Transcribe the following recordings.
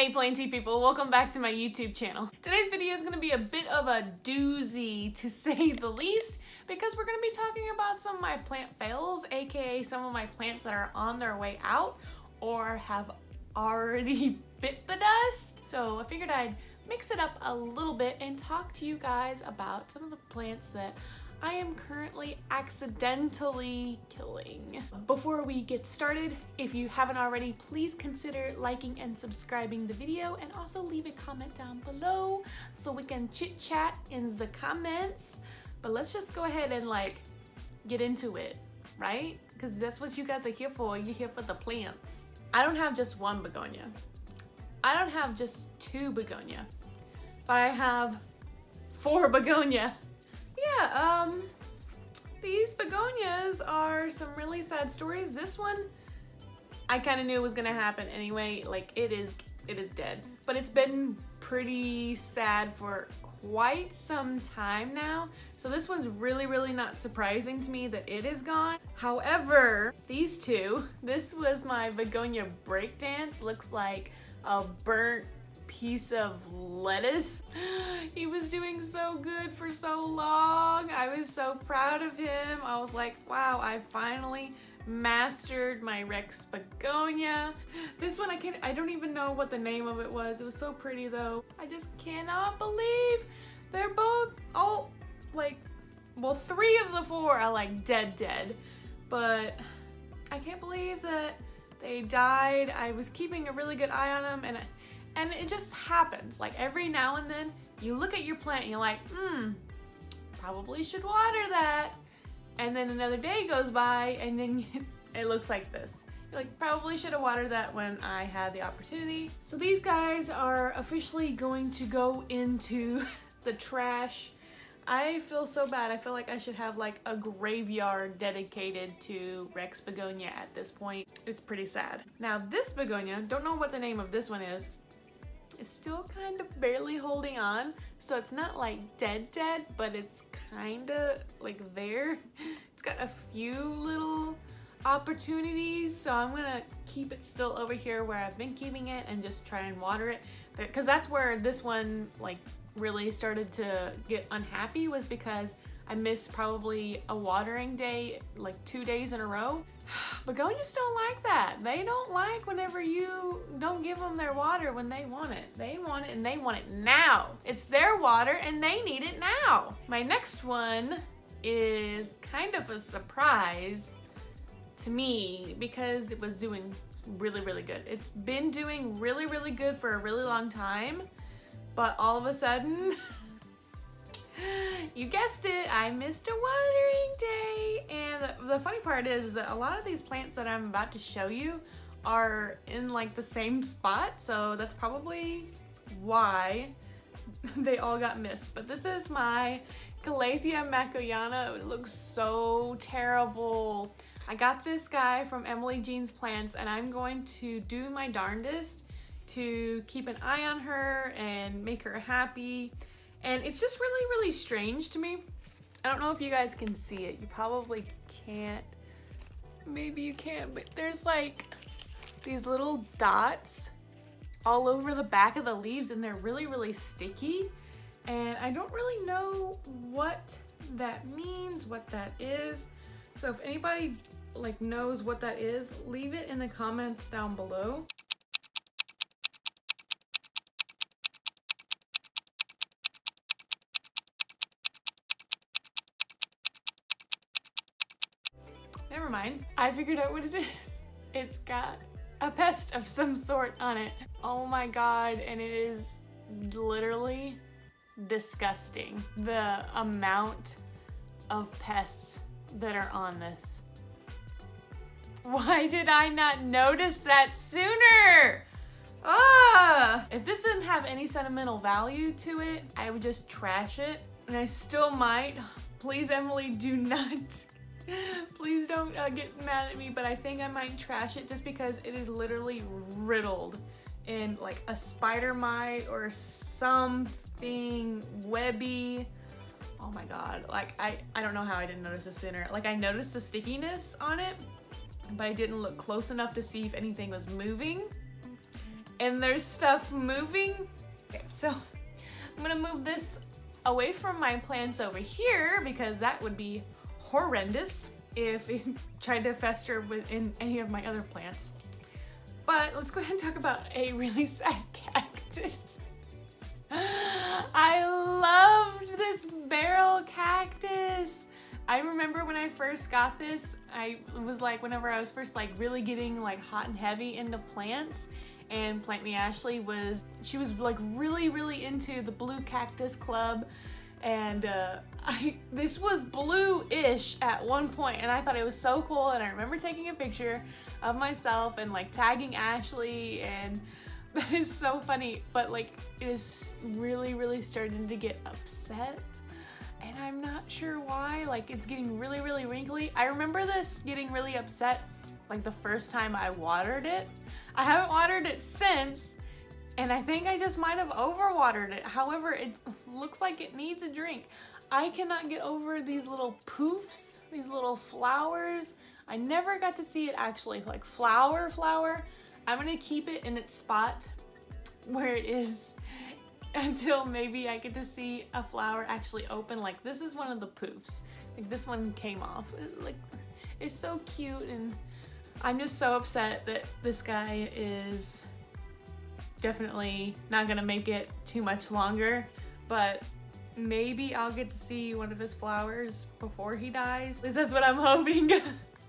Hey Planty people, welcome back to my YouTube channel. Today's video is going to be a bit of a doozy to say the least because we're going to be talking about some of my plant fails, aka some of my plants that are on their way out or have already bit the dust. So I figured I'd mix it up a little bit and talk to you guys about some of the plants that I am currently accidentally killing. Before we get started, if you haven't already, please consider liking and subscribing the video and also leave a comment down below so we can chit chat in the comments. But let's just go ahead and get into it, right? Because that's what you guys are here for. You're here for the plants. I don't have just one begonia. I don't have just two begonia, but I have 4 begonia. Yeah, these begonias are some really sad stories. This one, I kind of knew was gonna happen anyway. Like, it is dead. But it's been pretty sad for quite some time now. So this one's really not surprising to me that it is gone. However, these two, this was my begonia breakdance. Looks like a burnt piece of lettuce. He was doing so good for so long. I was so proud of him. I was like, wow, I finally mastered my Rex begonia. This one I don't even know what the name of it was. It was so pretty though. I just cannot believe they're both all well, 3 of the 4 are dead, but I can't believe that they died. I was keeping a really good eye on them, and it just happens. Like, every now and then you look at your plant and you're like, probably should water that. And then another day goes by and then it looks like this. You're like, probably should have watered that when I had the opportunity. So these guys are officially going to go into the trash. I feel so bad. I feel like I should have a graveyard dedicated to Rex begonia at this point. It's pretty sad. Now this begonia, don't know what the name of this one is. It's still kind of barely holding on, so it's not dead, but it's kind of there. It's got a few little opportunities, so I'm gonna keep it still over here where I've been keeping it and just try and water it, because that's where this one really started to get unhappy, was because I missed probably a watering day 2 days in a row. Begonias don't like that. They don't like whenever you don't give them their water when they want it. They want it and they want it now. It's their water and they need it now. My next one is kind of a surprise to me because it was doing really good. It's been doing really good for a really long time, but all of a sudden, you guessed it, I missed a watering day. And the funny part is that a lot of these plants that I'm about to show you are in the same spot, so that's probably why they all got missed. But this is my Calathea macoyana. It looks so terrible. I got this guy from Emily Jean's Plants, and I'm going to do my darndest to keep an eye on her and make her happy. And it's just really strange to me. I don't know if you guys can see it. You probably can't. Maybe you can, but there's these little dots all over the back of the leaves, and they're really sticky. And I don't really know what that means, what that is. So if anybody knows what that is, leave it in the comments down below. Never mind. I figured out what it is. It's got a pest of some sort on it. Oh my god, and it is literally disgusting. The amount of pests that are on this. Why did I not notice that sooner? Ah! If this didn't have any sentimental value to it, I would just trash it. And I still might. Please, Emily, do not. Please don't get mad at me, but I think I might trash it just because it is literally riddled in a spider mite or something webby. Oh my god, I don't know how I didn't notice this sooner. I noticed the stickiness on it, but I didn't look close enough to see if anything was moving. and there's stuff moving. Okay, so I'm gonna move this away from my plants over here because that would be horrendous if it tried to fester within any of my other plants. But let's go ahead and talk about a really sad cactus. I loved this barrel cactus. I remember when I first got this, it was like whenever I was first like really getting like hot and heavy into plants, and Plant Me Ashley she was like really into the blue cactus club, and this was blue-ish at one point, and I thought it was so cool, and I remember taking a picture of myself and like tagging Ashley, and that is so funny, but like it is really starting to get upset. And I'm not sure why, like it's getting really wrinkly. I remember this getting really upset like the first time I watered it. I haven't watered it since, and I think I just might have overwatered it. However, it looks like it needs a drink. I cannot get over these little poofs, these little flowers. I never got to see it actually like flower. I'm gonna keep it in its spot where it is until maybe I get to see a flower actually open. Like this is one of the poofs. Like this one came off. It's so cute, and I'm just so upset that this guy is definitely not gonna make it too much longer, but maybe I'll get to see one of his flowers before he dies. This is what I'm hoping.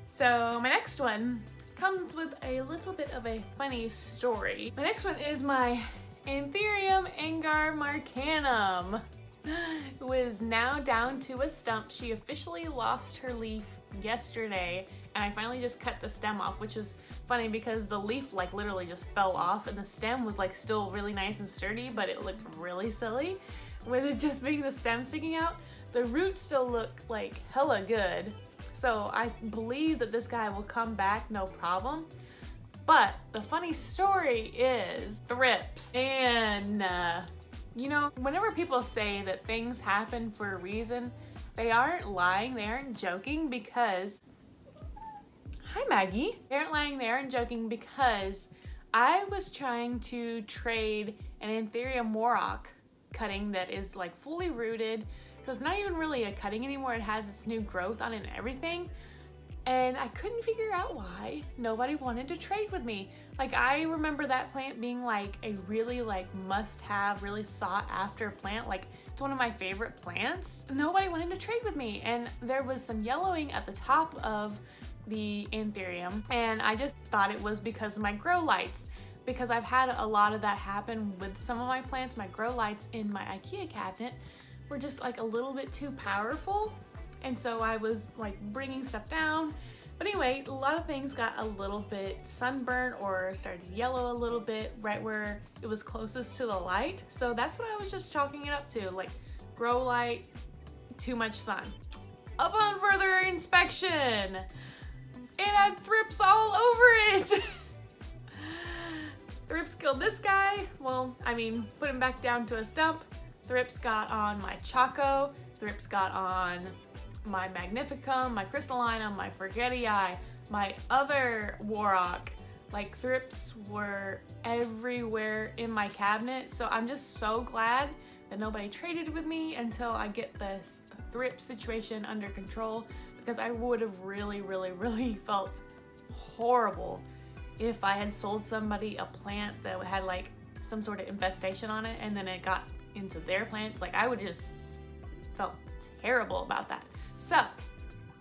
So my next one comes with a little bit of a funny story. My next one is my Anthurium marcanum, who is now down to a stump. She officially lost her leaf yesterday, and I finally just cut the stem off, which is funny because the leaf like literally just fell off, and the stem was like still really nice and sturdy, but it looked really silly with it just being the stem sticking out. The roots still look like hella good, so I believe that this guy will come back no problem. But the funny story is thrips. And you know, whenever people say that things happen for a reason, they aren't lying, they aren't joking, because hi Maggie. They aren't lying, they aren't joking, because I was trying to trade an Anthurium cutting that is like fully rooted, so it's not even really a cutting anymore, it has its new growth on it and everything. And I couldn't figure out why nobody wanted to trade with me. Like I remember that plant being like a really like must-have, really sought-after plant. Like it's one of my favorite plants. Nobody wanted to trade with me, and there was some yellowing at the top of the Anthurium, and I just thought it was because of my grow lights, because I've had a lot of that happen with some of my plants. My grow lights in my IKEA cabinet were just like a little bit too powerful, and so I was like bringing stuff down. But anyway, a lot of things got a little bit sunburned or started to yellow a little bit right where it was closest to the light. So that's what I was just chalking it up to, like grow light, too much sun. Upon further inspection, it had thrips all over it. Thrips killed this guy. Well, I mean, put him back down to a stump. Thrips got on my Xoxo. Thrips got on my Magnificum, my Crystallinum, my Forgetii, my other Warrock. Like thrips were everywhere in my cabinet. So I'm just so glad that nobody traded with me until I get this thrip situation under control, because I would have really felt horrible if I had sold somebody a plant that had like some sort of infestation on it and then it got into their plants. Like I would just felt terrible about that. So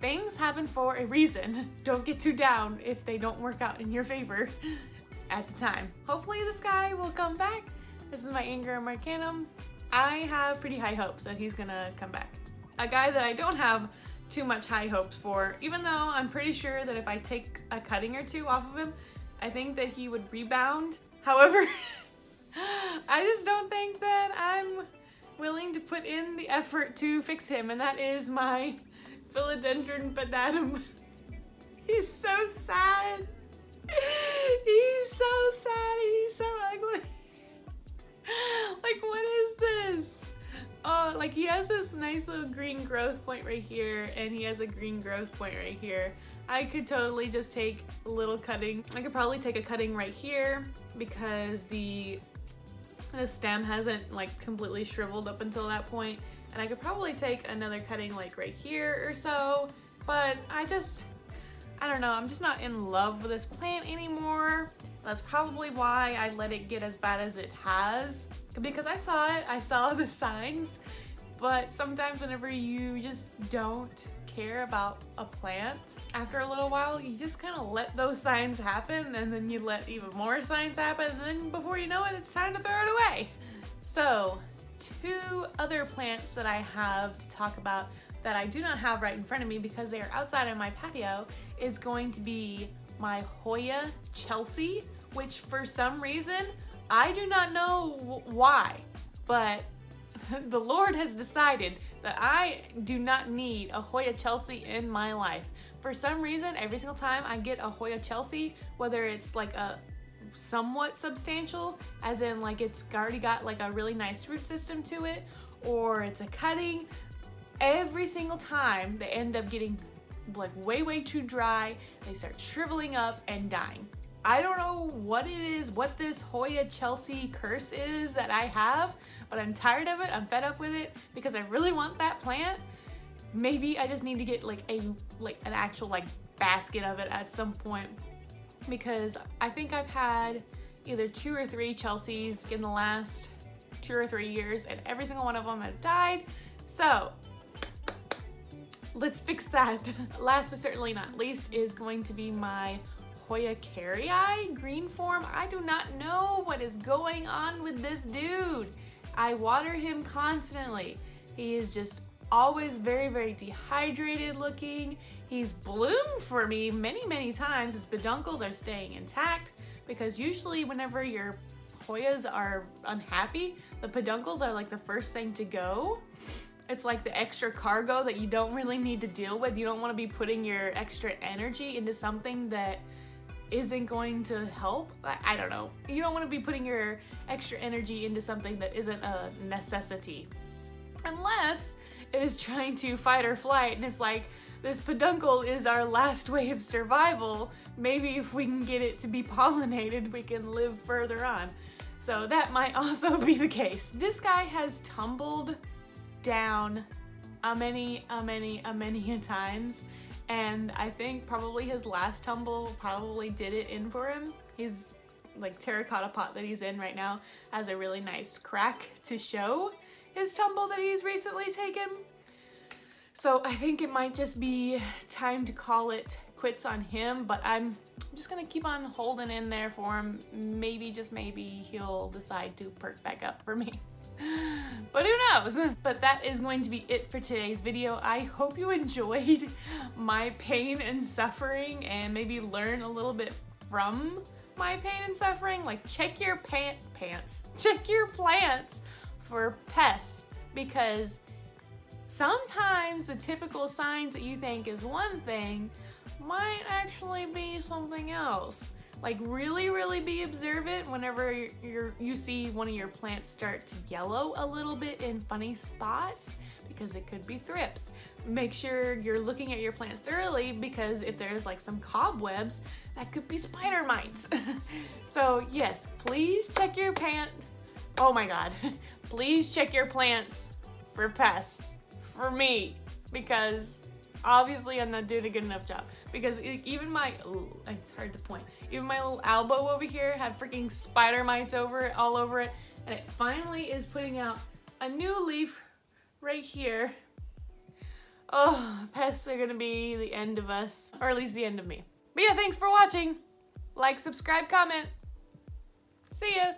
things happen for a reason. Don't get too down if they don't work out in your favor at the time. Hopefully this guy will come back. This is my Anthurium marcanum. I have pretty high hopes that he's gonna come back. A guy that I don't have too much high hopes for, even though I'm pretty sure that if I take a cutting or two off of him, I think that he would rebound. However, I just don't think that I'm willing to put in the effort to fix him, and that is my Philodendron Banana. He's so sad. He's so sad. He's so ugly. Like, what is this? Oh, Like, he has this nice little green growth point right here, and he has a green growth point right here. I could totally just take a little cutting. I could probably take a cutting right here because the stem hasn't like completely shriveled up until that point. And I could probably take another cutting like right here or so, but I don't know, I'm just not in love with this plant anymore. That's probably why I let it get as bad as it has, because I saw the signs, but sometimes whenever you just don't care about a plant, after a little while, you just kind of let those signs happen, and then you let even more signs happen, and then before you know it, it's time to throw it away. So, 2 other plants that I have to talk about that I do not have right in front of me because they are outside on my patio is going to be my Hoya Chelsea, which for some reason, I do not know why, but the Lord has decided that I do not need a Hoya Chelsea in my life. For some reason, every single time I get a Hoya Chelsea, whether it's like a somewhat substantial, as in like it's already got like a really nice root system to it, or it's a cutting, every single time they end up getting like way too dry. They start shriveling up and dying. I don't know what it is, what this Hoya Chelsea curse is that I have, but I'm tired of it. I'm fed up with it because I really want that plant. Maybe I just need to get like an actual like basket of it at some point, because I think I've had either 2 or 3 Chelseas in the last 2 or 3 years, and every single one of them have died. So let's fix that. Last but certainly not least is going to be my Hoya Chelsea green form. I do not know what is going on with this dude. I water him constantly. He is just always very dehydrated looking. He's bloomed for me many times. His peduncles are staying intact, because usually whenever your Hoyas are unhappy, the peduncles are like the first thing to go. It's like the extra cargo that you don't really need to deal with. You don't want to be putting your extra energy into something that isn't going to help. I don't know. You don't want to be putting your extra energy into something that isn't a necessity. Unless it is trying to fight or flight, and it's like, this peduncle is our last way of survival. Maybe if we can get it to be pollinated, we can live further on. So that might also be the case. This guy has tumbled down a many times, and I think probably his last tumble probably did it in for him. His like terracotta pot that he's in right now has a really nice crack to show his tumble that he's recently taken. So I think it might just be time to call it quits on him, but I'm just gonna keep on holding in there for him. Maybe, just maybe, he'll decide to perk back up for me. But who knows? But that is going to be it for today's video. I hope you enjoyed my pain and suffering and maybe learn a little bit from my pain and suffering. Like, check your check your plants for pests, because sometimes the typical signs that you think is one thing might actually be something else. Like, really be observant whenever you see one of your plants start to yellow a little bit in funny spots, because it could be thrips. Make sure you're looking at your plants thoroughly, because if there's like some cobwebs, that could be spider mites. So yes, please check your oh my god, please check your plants for pests, for me, because obviously I'm not doing a good enough job. Because even my, it's hard to point, even my little elbow over here had freaking spider mites all over it, and it finally is putting out a new leaf right here. Oh, pests are gonna be the end of us, or at least the end of me. But yeah, thanks for watching. Like, subscribe, comment. See ya.